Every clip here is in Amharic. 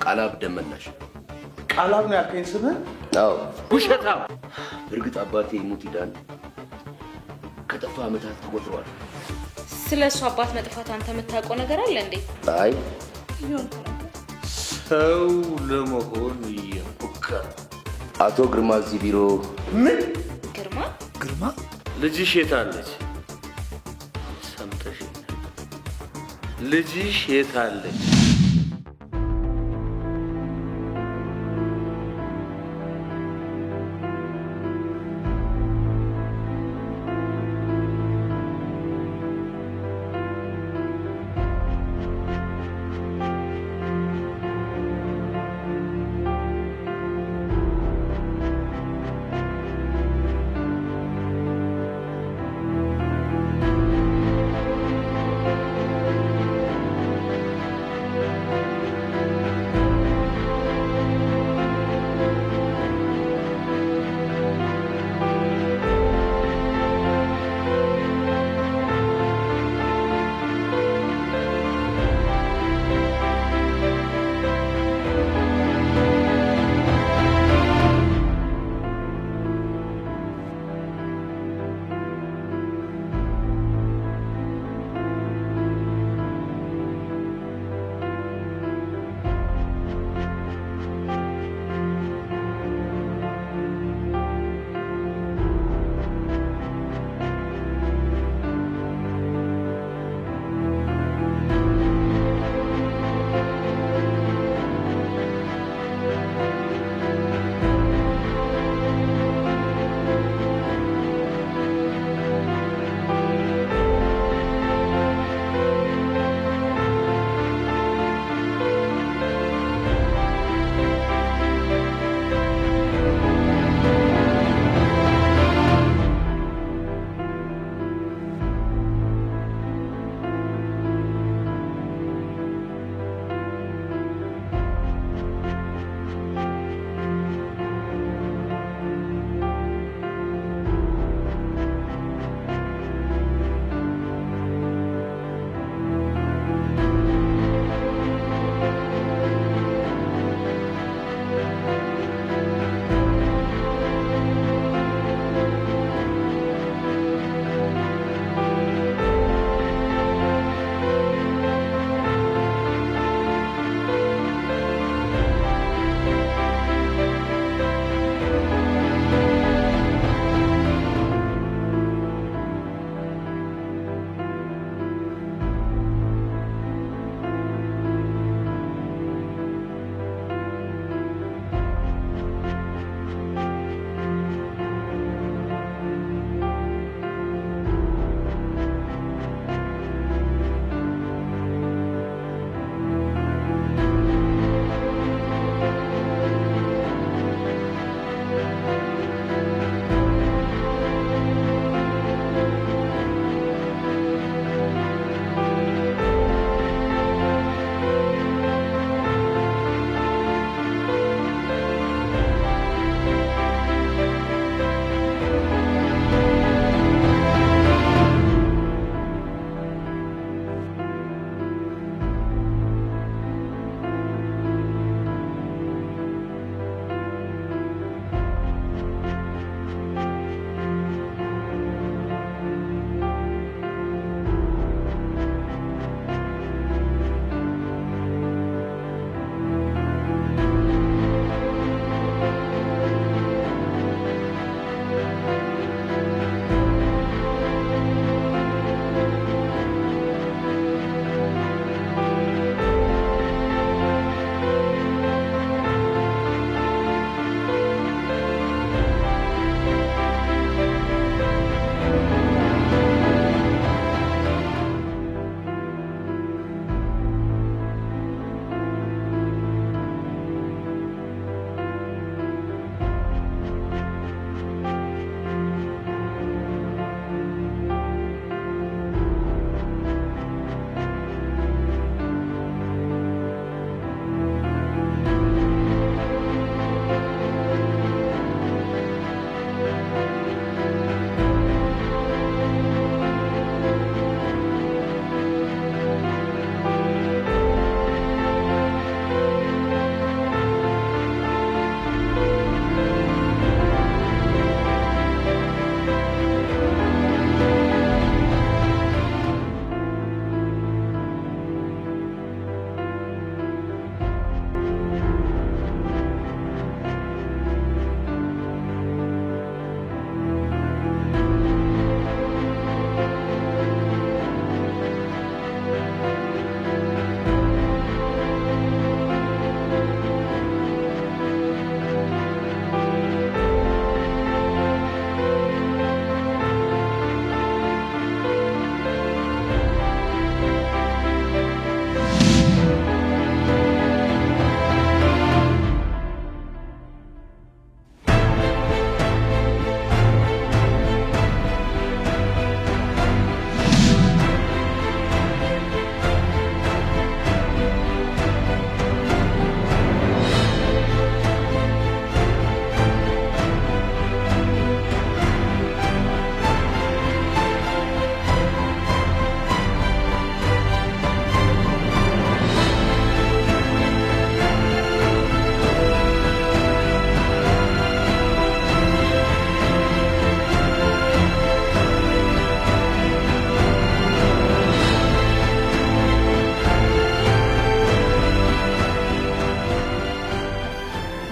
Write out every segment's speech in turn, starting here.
ቃላብ ደመናሽ ቃላብ ነው ያልከኝ ስምህ? አዎ ውሸታም። እርግጥ አባቴ ሙት ይዳን ከጠፋ ዓመታት ተቆጥረዋል። ስለሱ አባት መጥፋት አንተ የምታውቀው ነገር አለ እንዴ? አይ ሰው ለመሆን ይሞክር። አቶ ግርማ እዚህ ቢሮ ምን? ግርማ ልጅሽ የት አለች? ሰምተሽ? ልጅሽ የት አለች?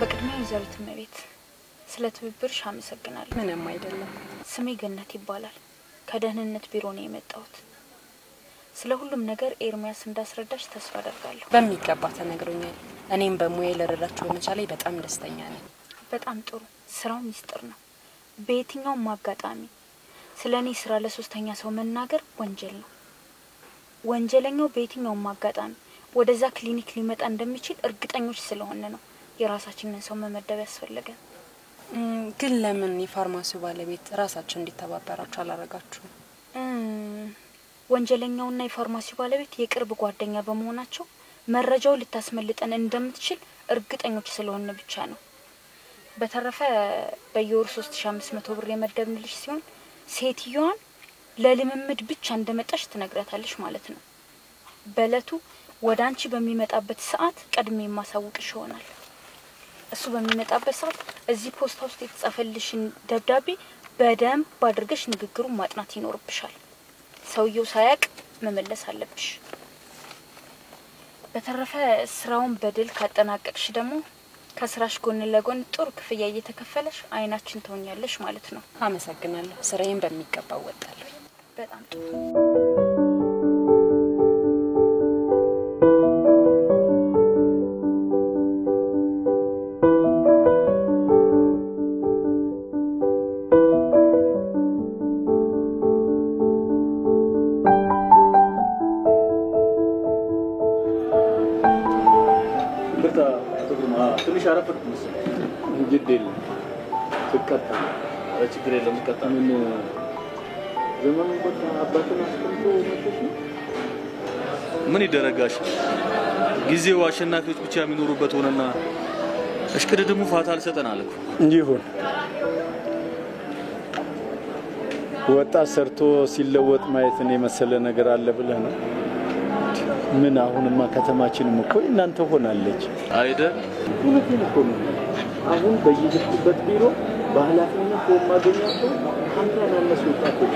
በቅድሚያ ይዘሩት መቤት ስለ ትብብርሽ አመሰግናለሁ። ምንም አይደለም። ስሜ ገነት ይባላል። ከደህንነት ቢሮ ነው የመጣሁት። ስለ ሁሉም ነገር ኤርሚያስ እንዳስረዳሽ ተስፋ አደርጋለሁ። በሚገባ ተነግሮኛል። እኔም በሙያዬ ልረዳችሁ በመቻሌ በጣም ደስተኛ ነኝ። በጣም ጥሩ። ስራው ሚስጥር ነው። በየትኛውም አጋጣሚ ስለኔ ስራ ለሶስተኛ ሰው መናገር ወንጀል ነው። ወንጀለኛው በየትኛውም አጋጣሚ ወደዛ ክሊኒክ ሊመጣ እንደሚችል እርግጠኞች ስለሆነ ነው የራሳችንን ሰው መመደብ ያስፈልጋል። ግን ለምን የፋርማሲው ባለቤት ራሳቸው እንዲተባበራችሁ አላረጋችሁ? ወንጀለኛውና የፋርማሲው ባለቤት የቅርብ ጓደኛ በመሆናቸው መረጃው ልታስመልጠን እንደምትችል እርግጠኞች ስለሆነ ብቻ ነው። በተረፈ በየወር 3500 ብር የመደብንልሽ ሲሆን ሴትዮዋን ለልምምድ ብቻ እንደመጣሽ ትነግራታለሽ ማለት ነው። በለቱ ወደ አንቺ በሚመጣበት ሰዓት ቀድሜ ማሳውቅሽ ይሆናል። እሱ በሚመጣበት ሰዓት እዚህ ፖስታ ውስጥ የተጻፈልሽን ደብዳቤ በደንብ አድርገሽ ንግግሩን ማጥናት ይኖርብሻል። ሰውየው ሳያቅ መመለስ አለብሽ። በተረፈ ስራውን በድል ካጠናቀቅሽ ደግሞ ከስራሽ ጎን ለጎን ጥሩ ክፍያ እየተከፈለሽ አይናችን ተውኛለሽ ማለት ነው። አመሰግናለሁ። ስራዬን በሚገባ ወጣለሁ። በጣም ጥሩ። ትንሽ አረፈት መሰለኝ እንግዲህ ተቀጣ ችግር የለም ተቀጣ ምን ዘመኑ ወጣ አባቱን አስቀምጦ መጥቶ ምን ይደረጋሽ ጊዜው አሸናፊዎች ብቻ የሚኖሩበት ሆነና እሽቅድድሙ ፋታ አልሰጠን አለኩ ይሁን ወጣ ሰርቶ ሲለወጥ ማየትን የመሰለ ነገር አለ ብለህ ነው ምን አሁንማ ከተማችንም እኮ እናንተ ሆናለች አይደል ሁለቱም እኮ ነው አሁን በየድኩበት ቢሮ ባህላትና ማገኛቸው አንተና መስዋዕቶች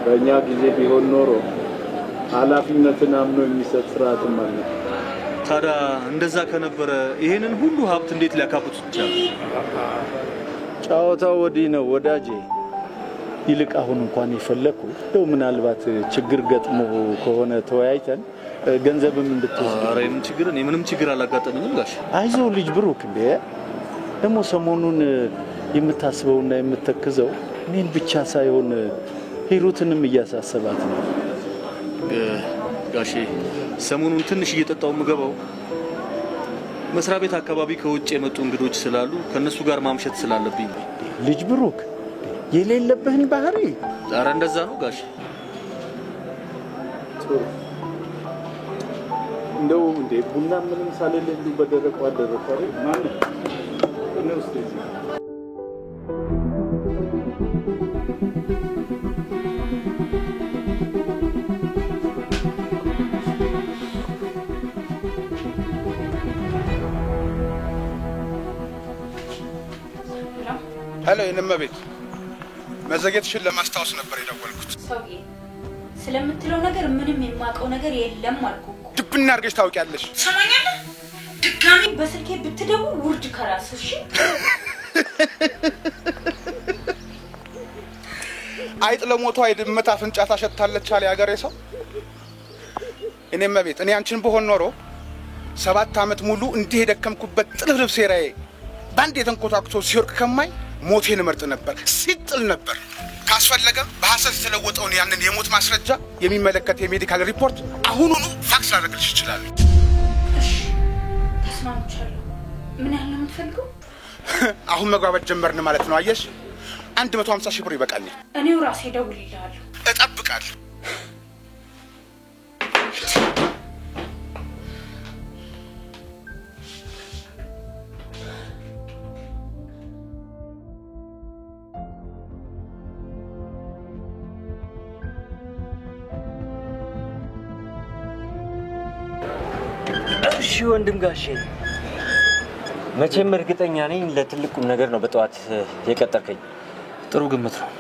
በእኛ ጊዜ ቢሆን ኖሮ ኃላፊነትን አምኖ የሚሰጥ ስርዓት ማለት ታዲያ እንደዛ ከነበረ ይሄንን ሁሉ ሀብት እንዴት ሊያካብቱ ይችላል ጫወታው ወዲህ ነው ወዳጄ ይልቅ አሁን እንኳን ይፈለኩ ደው ምናልባት ችግር ገጥሞ ከሆነ ተወያይተን ገንዘብም እንድትወስድ አሬም ችግር እኔ ምንም ችግር አላጋጠመኝም ጋሽ አይዞ ልጅ ብሩክ እንዴ ደሞ ሰሞኑን የምታስበውና የምትተክዘው ምን ብቻ ሳይሆን ሂሩትንም እያሳሰባት ነው ጋሼ ሰሞኑን ትንሽ እየጠጣው ምገባው መስሪያ ቤት አካባቢ ከውጭ የመጡ እንግዶች ስላሉ ከነሱ ጋር ማምሸት ስላለብኝ ልጅ ብሩክ የሌለብህን ባህሪ ዛሬ እንደዛ ነው ጋሽ እንደው እንደ ቡና ምንም ሳለልኝ በደረቁ አደረቁ አይደል ማን ነው እስቲ ሄሎ የነመቤት መዘግየትሽን ለማስታወስ ነበር የደወልኩት ሰውዬ ስለምትለው ነገር ምንም የማውቀው ነገር የለም አልኩ ድብና አድርገሽ ታውቂያለሽ ሰማኛለህ ድጋሚ በስልኬ ብትደውል ውርድ ከራስሽ አይጥ ለሞቷ የድመት አፍንጫ ታሸታለች አለ ያገሬ ሰው እኔመቤት እኔ አንቺን በሆን ኖሮ 7 አመት ሙሉ እንዲህ የደከምኩበት ጥልፍልፍ ሴራዬ ባንድ የተንኮታክቶ ሲወርቅ ከማይ ሞቴን መርጥ ነበር ሲጥል ነበር ካስፈለገም በሐሰት የተለወጠውን ያንን የሞት ማስረጃ የሚመለከት የሜዲካል ሪፖርት አሁኑኑ ፋክስ ላደርግልሽ ይችላል እሺ ተስማምቻለሁ ምን ያህል ነው የምትፈልገው አሁን መግባባት ጀመርን ማለት ነው አየሽ 150 ሺህ ብር ይበቃኛል እኔው ራሴ ደውልልሃለሁ እጠብቃለሁ እሺ ወንድም ጋሼ መቼም እርግጠኛ ነኝ ለትልቁም ነገር ነው በጠዋት የቀጠርከኝ ጥሩ ግምት ነው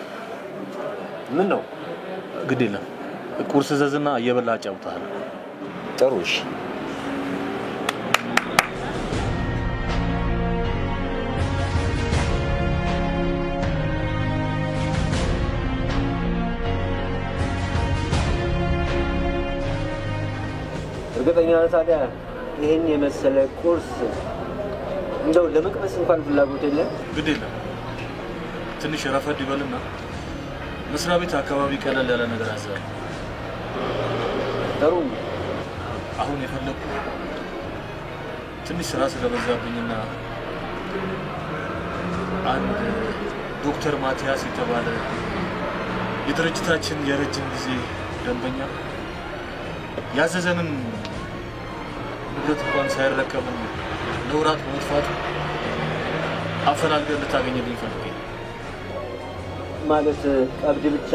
ምን ነው ግድ የለም ቁርስ ዘዝና እየበላ አጫውታለሁ ጥሩ እሺ እርግጠኛ ታዲያ ይሄን የመሰለ ቁርስ እንደው ለመቅመስ እንኳን ፍላጎት የለም? ግድ የለም። ትንሽ ረፈድ ይበልና መስሪያ ቤት አካባቢ ቀለል ያለ ነገር አዘለ። ጥሩ። አሁን የፈለኩ ትንሽ ስራ ስለበዛብኝና አንድ ዶክተር ማቲያስ የተባለ የድርጅታችን የረጅም ጊዜ ደንበኛ ያዘዘንን ንብረት እንኳን ሳይረከብን ለወራት በመጥፋቱ አፈላልገን ልታገኝልኝ ፈልጌ። ማለት ቀብድ ብቻ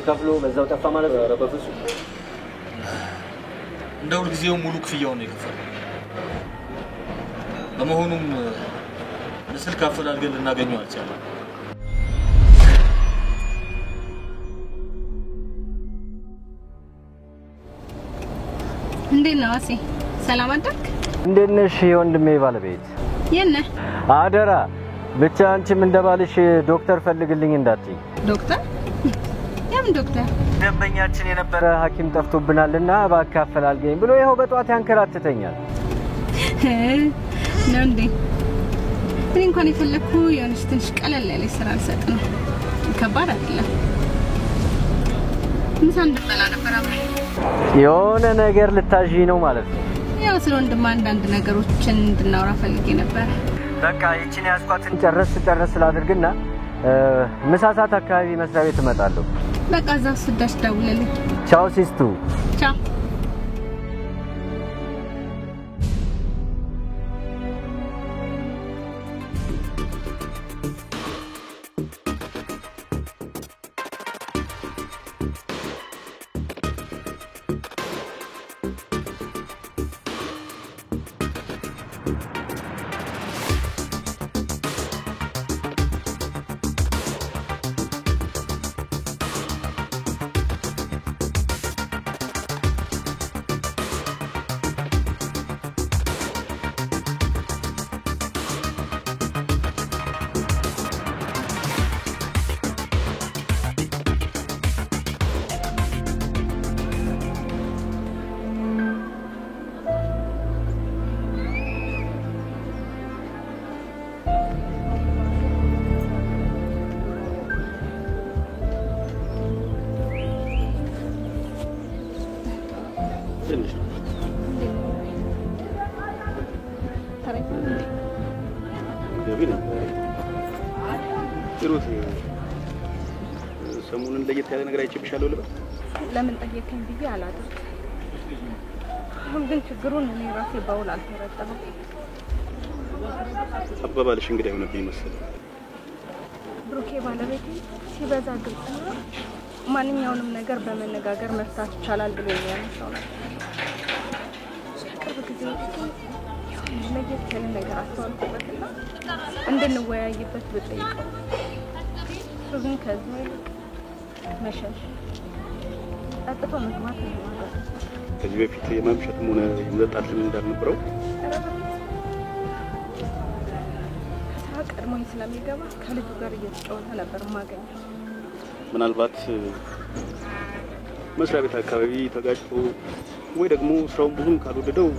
ከፍሎ በዛው ጠፋ ማለት ነው? ኧረ በፍጹም። እንደ ሁልጊዜው ሙሉ ክፍያውን ነው የከፈለው። በመሆኑም ለስልክ አፈላልገን ልናገኘው አልቻለም። እንዴት ነው አሴ? ሰላም አደርክ? እንዴት ነሽ የወንድሜ ባለቤት? የነ አደራ ብቻ አንቺም እንደባልሽ ዶክተር ፈልግልኝ እንዳትይ። ዶክተር? የምን ዶክተር? ደንበኛችን የነበረ ሐኪም ጠፍቶብናልና እባክህ አፈላልገኝ ብሎ ይኸው በጧት ያንከራትተኛል። ነው እንዴ? እኔ እንኳን የፈለኩ የሆነች ትንሽ ቀለል ያለ ስራ ልሰጥ ነው። ከባድ አይደለም። ምሳ እንድበላ ነበር አብረን። የሆነ ነገር ልታዥ ነው ማለት ነው? ያው ስለ ወንድም አንዳንድ ነገሮችን እንድናወራ ፈልጌ ነበር። በቃ ይቺን ያስኳትን ጨረስ ላድርግና ምሳ ሰዓት አካባቢ መስሪያ ቤት እመጣለሁ። በቃ እዛው ስደርስ ደውልልኝ። ቻው ሲስቱ። ቻው። ሰሞኑን ለየት ያለ ነገር አይቼብሻለሁ ልበል? ለምን ጠየቀኝ ብዬ አላደርግ። አሁን ግን ችግሩን እኔ ራሴ ባውል አልተረዳሁም። አባባልሽ እንግዳ የሆነብኝ መሰለኝ። ብሩኬ ባለቤቴ ሲበዛ ግልጽ ነው። ማንኛውንም ነገር በመነጋገር መፍታት ይቻላል ብሎ የሚያነሳው ነው። ቅርብ ጊዜ ለየት ያለ ነገር አስተዋልኩበትና እንድንወያይበት ብጠይቀው ግን ከዚህ ይልቅ መሸሽ ጠጥቶ መግባት ነው። ከዚህ በፊት የማምሸትም ሆነ የመጠጣት ልምድ እንዳልነበረው ከስራ ቀድሞኝ ስለሚገባ ከልጁ ጋር እየተጫወተ ነበር ማገኘው። ምናልባት መስሪያ ቤት አካባቢ ተጋጭቶ ወይ ደግሞ ስራውን ብዙም ካልወደደው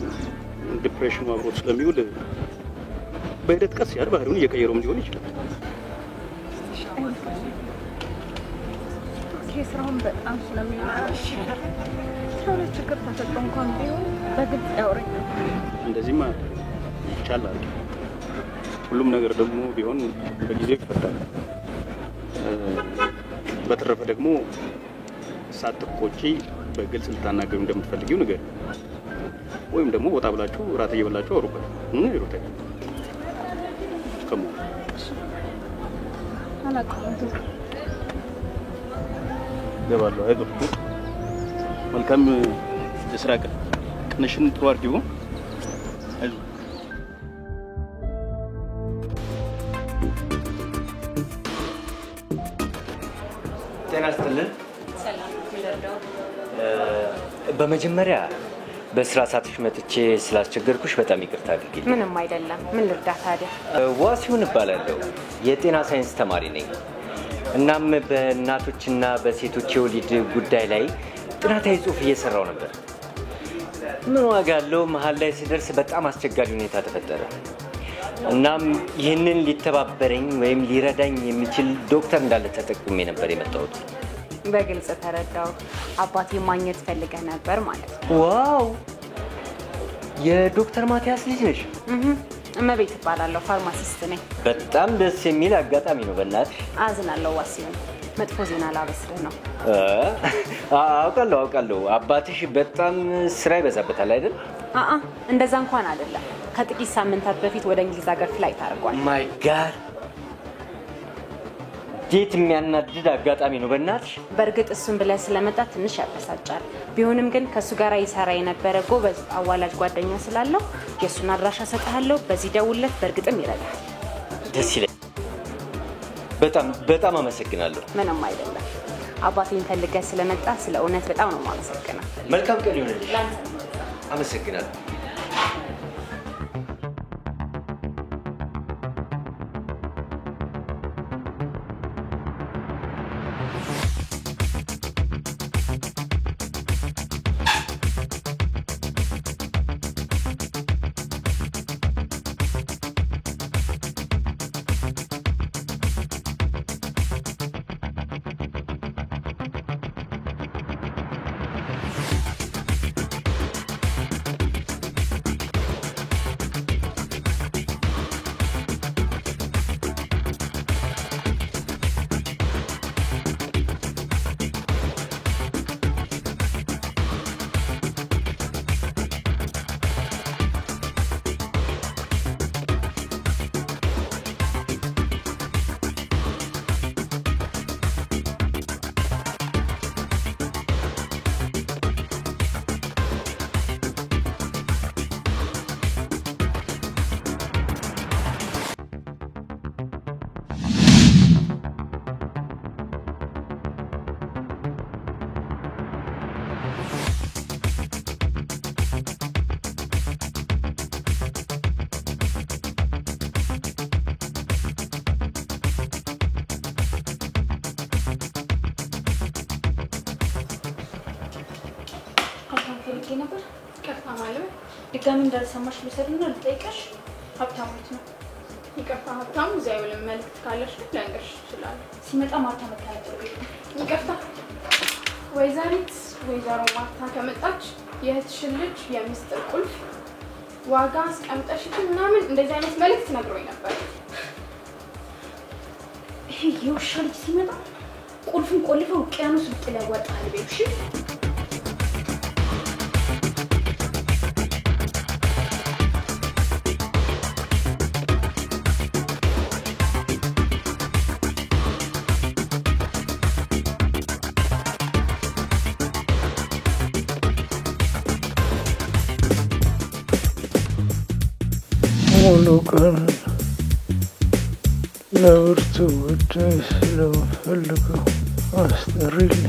ዲፕሬሽኑ አብሮት ስለሚውል በሂደት ቀስ ያለ ባህሪውን እየቀየረውም ሊሆን ይችላል። ስራውን በጣም ስለሚወድ ስራው ላይ ችግር ተፈጥሮ እንኳን ቢሆን በግልጽ ያወራኛል። እንደዚህማ ይቻላል። ሁሉም ነገር ደግሞ ቢሆን በጊዜው ይፈታል። በተረፈ ደግሞ ሳትቆጪ በግልጽ ልታናገሩ እንደምትፈልጊው ነገር ወይም ደግሞ ወጣ ብላችሁ ራት እየበላችሁ አውሩበት። ይሮታ ከሞ አላውቅም። ገባለሁ። አይዞህ። መልካም የስራ ቀን። ቀንሽን ጥሩ አድርጊው። አይዞህ። ጤና ይስጥልን። ሰላም ይለርዳው። በመጀመሪያ በስራ ሰዓትሽ መጥቼ ስላስቸገርኩሽ በጣም ይቅርታ አድርጊልኝ። ምንም አይደለም። ምን ልርዳ ታዲያ? ዋሲሁን እባላለሁ። የጤና ሳይንስ ተማሪ ነኝ። እናም በእናቶችና በሴቶች የወሊድ ጉዳይ ላይ ጥናታዊ ጽሑፍ እየሰራው ነበር። ምን ዋጋ አለው? መሀል ላይ ሲደርስ በጣም አስቸጋሪ ሁኔታ ተፈጠረ። እናም ይህንን ሊተባበረኝ ወይም ሊረዳኝ የሚችል ዶክተር እንዳለ ተጠቅሜ ነበር የመጣሁት። በግልጽ ተረዳው። አባቴ ማግኘት ፈልገህ ነበር ማለት ነው። ዋው! የዶክተር ማቲያስ ልጅ ነሽ? እመቤት እባላለሁ፣ ፋርማሲስት ነኝ። በጣም ደስ የሚል አጋጣሚ ነው። በእናትሽ አዝናለሁ ዋሲሁን፣ መጥፎ ዜና ላበስርህ ነው። አውቃለሁ። አባትሽ በጣም ስራ ይበዛበታል አይደል? እንደዛ እንኳን አይደለም። ከጥቂት ሳምንታት በፊት ወደ እንግሊዝ ሀገር ፍላይት አድርጓል። ማይ ጋድ! እንዴት የሚያናድድ አጋጣሚ ነው በእናትሽ። በእርግጥ እሱን ብለህ ስለመጣ ትንሽ ያበሳጫል። ቢሆንም ግን ከእሱ ጋር ይሰራ የነበረ ጎበዝ አዋላጅ ጓደኛ ስላለው የእሱን አድራሻ ሰጥሃለሁ። በዚህ ደውልለት፣ በእርግጥም ይረዳል። ደስ ይላል። በጣም አመሰግናለሁ። ምንም አይደለም። አባቴን ፈልገህ ስለመጣ ስለ እውነት በጣም ነው የማመሰግነው። መልካም ቀን ይሁንልሽ። አመሰግናለሁ። ነበር ከፋ ማለት ድጋሚ እንዳልሰማሽ ልሰድና ልጠይቅሽ። ሀብታሙት ነው። ይቅርታ ሀብታሙ እዚያ ይውልም። መልዕክት ካለሽ ልንገርሽ ይችላል። ሲመጣ ማርታ መታለች። ይቅርታ ወይዘሮ ማርታ ከመጣች የእህትሽን ልጅ የሚስጥር ቁልፍ ዋጋ አስቀምጠሽ ምናምን እንደዚህ አይነት መልዕክት ነግሮኝ ነበር። ይሄ የውሻ ልጅ ሲመጣ ቁልፉን ቆልፈው ውቅያኖስ ውስጥ ያዋጣል ቤት። እሺ ሙሉ ቀን ለብርቱ ጉዳይ ስለምፈልገው አስጠሪልኝ።